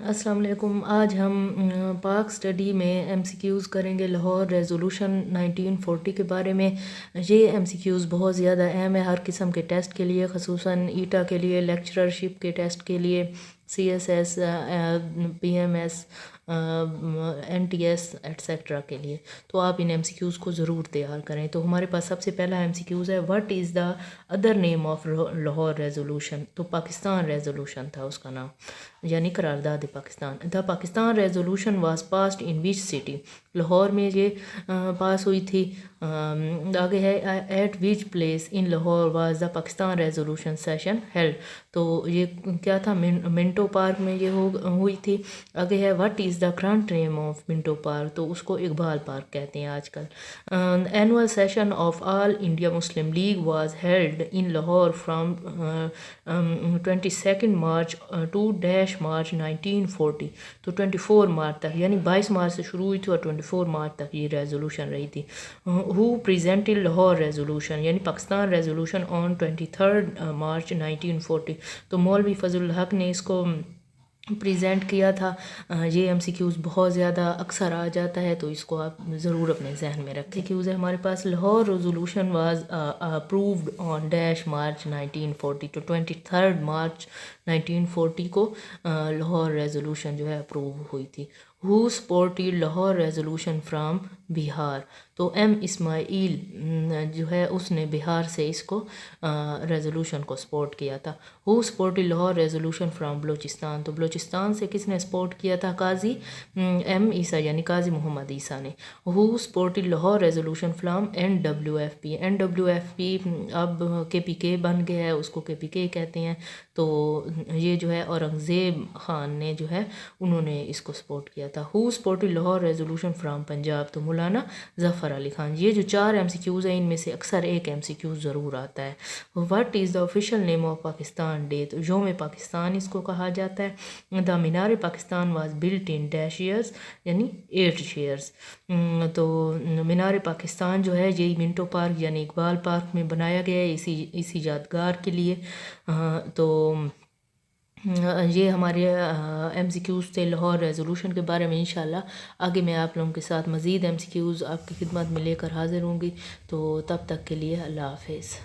السلام علیکم۔ آج ہم پاک اسٹڈی میں ایم سی کیوز کریں گے لاہور ریزولوشن 1940 کے بارے میں۔ یہ ایم سی کیوز بہت زیادہ اہم ہے ہر قسم کے ٹیسٹ کے لیے، خصوصاً ایٹا کے لیے، لیکچررشپ کے ٹیسٹ کے لیے، C S S, P M S, N T S et cetera کے لیے۔ تو آپ ان ایم سی کیوز کو ضرور تیار کریں۔ تو ہمارے پاس سب سے پہلا ایم سی کیوز ہے، what is the other name of Lahore resolution? تو پاکستان ریزولوشن تھا اس کا نام، یعنی قرارداد Pakistan. The Pakistan resolution was passed in which city? Lahore میں یہ پاس ہوئی تھی۔ آگے ہے، at which place in Lahore was the Pakistan resolution session held? تو یہ کیا تھا، منٹو پارک میں یہ ہوئی تھی۔ آگے ہے، what is the current name of Minto park? تو اس کو اقبال پارک کہتے ہیں آج کل۔ Annual session of All India Muslim League was held in Lahore from 22 March to March 1940۔ تو 24 مارچ تک، یعنی 22 مارچ سے شروع ہوئی تھی اور 24 مارچ تک یہ ریزولوشن رہی تھی۔ ہو پریزنٹڈ لاہور ریزولوشن، یعنی پاکستان ریزولوشن آن 23 مارچ 1940؟ تو مولوی فضل الحق نے اس کو پریزنٹ کیا تھا۔ یہ ایم سی کیوز بہت زیادہ اکثر آ جاتا ہے، تو اس کو آپ ضرور اپنے ذہن میں رکھیں۔ کیوز ہے ہمارے پاس، لاہور ریزولوشن واز اپرووڈ آن مارچ 1940۔ تو 23 مارچ 1940 کو لاہور ریزولوشن جو ہے اپروو ہوئی تھی۔ ہو سپورٹڈ لاہور ریزولوشن فرام بہار؟ تو ایم اسماعیل جو ہے اس نے بہار سے اس کو ریزولوشن کو سپورٹ کیا تھا۔ Who supported Lahore resolution from Balochistan? تو بلوچستان سے کس نے سپورٹ کیا تھا؟ قاضی ایم عیسیٰ، یعنی قاضی محمد عیسیٰ نے۔ Who supported Lahore resolution from N W F P? N W F P اب کے پی کے بن گیا ہے، اس کو کے پی کے کہتے ہیں۔ تو یہ جو ہے اورنگزیب خان نے جو ہے انہوں نے اس کو سپورٹ کیا تھا۔ Who supported Lahore resolution from Punjab? تو مولانا ظفر علی خان۔ یہ جو 4 ایم سی کیوز ہیں ان میں سے اکثر ایک ایم سی کیوز ضرور آتا ہے۔ What is the official name of Pakistan day? تو یوم پاکستان اس کو کہا جاتا ہے۔ The Minar Pakistan was built in years? یعنی 8 ایئرس۔ تو مینار پاکستان جو ہے یہ منٹو پارک یعنی اقبال پارک میں بنایا گیا ہے اسی یادگار کے لیے۔ تو یہ ہمارے ایم سی کیوز تھے لاہور ریزولوشن کے بارے میں۔ انشاءاللہ آگے میں آپ لوگوں کے ساتھ مزید ایم سی کیوز آپ کی خدمت میں لے کر حاضر ہوں گی۔ تو تب تک کے لیے اللہ حافظ۔